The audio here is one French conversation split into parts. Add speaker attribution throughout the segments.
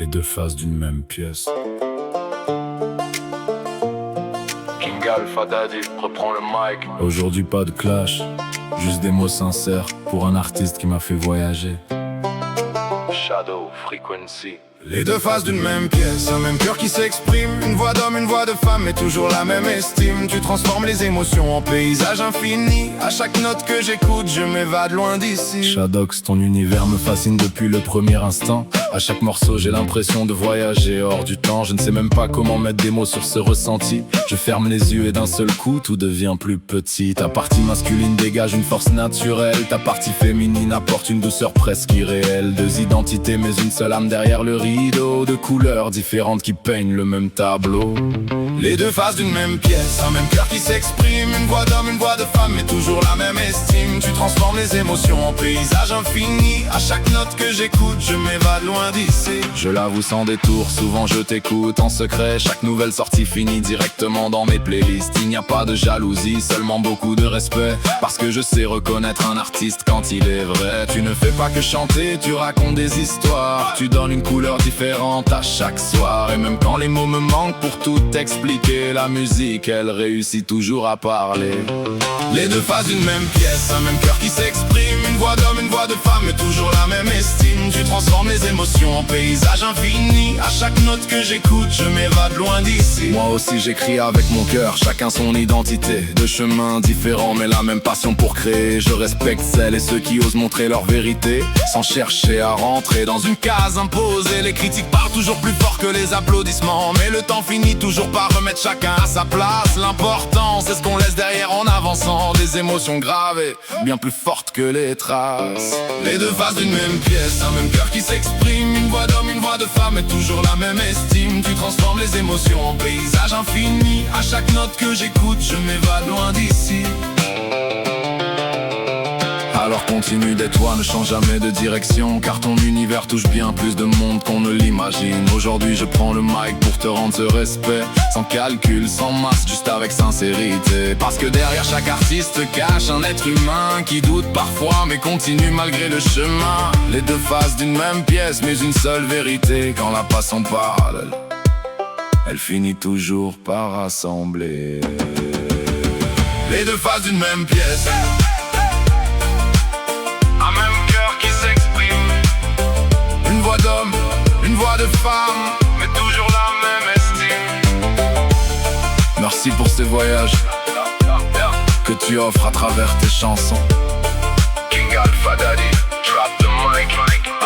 Speaker 1: Les deux faces d'une même pièce.
Speaker 2: King Alpha Daddy reprend le mic.
Speaker 1: Aujourd'hui pas de clash, juste des mots sincères pour un artiste qui m'a fait voyager.
Speaker 2: Shadow Frequency.
Speaker 3: Les deux faces d'une même pièce, un même cœur qui s'exprime. Une voix d'homme, une voix de femme, mais toujours la même estime. Tu transformes les émotions en paysage infini. À chaque note que j'écoute, je m'évade loin d'ici.
Speaker 1: Shadox, ton univers me fascine depuis le premier instant. À chaque morceau, j'ai l'impression de voyager hors du temps. Je ne sais même pas comment mettre des mots sur ce ressenti. Je ferme les yeux et d'un seul coup, tout devient plus petit. Ta partie masculine dégage une force naturelle. Ta partie féminine apporte une douceur presque irréelle. Deux identités, mais une seule âme derrière le rideau. De couleurs différentes qui peignent le même tableau.
Speaker 3: Les deux faces d'une même pièce, un même cœur qui s'exprime. Une voix d'homme, une voix de femme, mais toujours la même estime. Tu transformes les émotions en paysage infini. À chaque note que j'écoute, je m'évade loin d'ici.
Speaker 1: Je l'avoue sans détour, souvent je t'écoute en secret. Chaque nouvelle sortie finit directement dans mes playlists. Il n'y a pas de jalousie, seulement beaucoup de respect. Parce que je sais reconnaître un artiste quand il est vrai. Tu ne fais pas que chanter, tu racontes des histoires. Tu donnes une couleur différente à chaque soir. Et même quand les mots me manquent pour tout expliquer, la musique, elle réussit toujours à parler.
Speaker 3: Les deux faces d'une même pièce, un même cœur qui s'exprime. Une voix d'homme, une voix de femme, mais toujours la même estime. Tu transformes les émotions en paysage infini. À chaque note que j'écoute, je m'évade loin d'ici.
Speaker 1: Moi aussi j'écris avec mon cœur, chacun son identité. Deux chemins différents mais la même passion pour créer. Je respecte celles et ceux qui osent montrer leur vérité sans chercher à rentrer dans une case imposée. Les critiques parlent toujours plus fort que les applaudissements, mais le temps finit toujours par remettre chacun à sa place. L'important c'est ce qu'on laisse derrière en avançant. Des émotions graves et bien plus fortes que les traces.
Speaker 3: Les deux faces d'une même pièce, un même cœur qui s'exprime. Une voix d'homme, une voix de femme, mais toujours la même estime. Tu transformes les émotions en paysage infini. À chaque note que j'écoute, je m'évade loin d'ici.
Speaker 1: Alors continue d'être toi, ne change jamais de direction, car ton univers touche bien plus de monde qu'on ne l'imagine. Aujourd'hui je prends le mic pour te rendre ce respect, sans calcul, sans masse, juste avec sincérité. Parce que derrière chaque artiste cache un être humain qui doute parfois mais continue malgré le chemin. Les deux faces d'une même pièce mais une seule vérité. Quand la passion parle, elle finit toujours par rassembler.
Speaker 3: Les deux faces d'une même pièce, une voix de femme, mais toujours la même estime.
Speaker 1: Merci pour ces voyages que tu offres à travers tes chansons.
Speaker 2: King Alpha Daddy drop the mic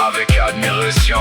Speaker 2: avec admiration.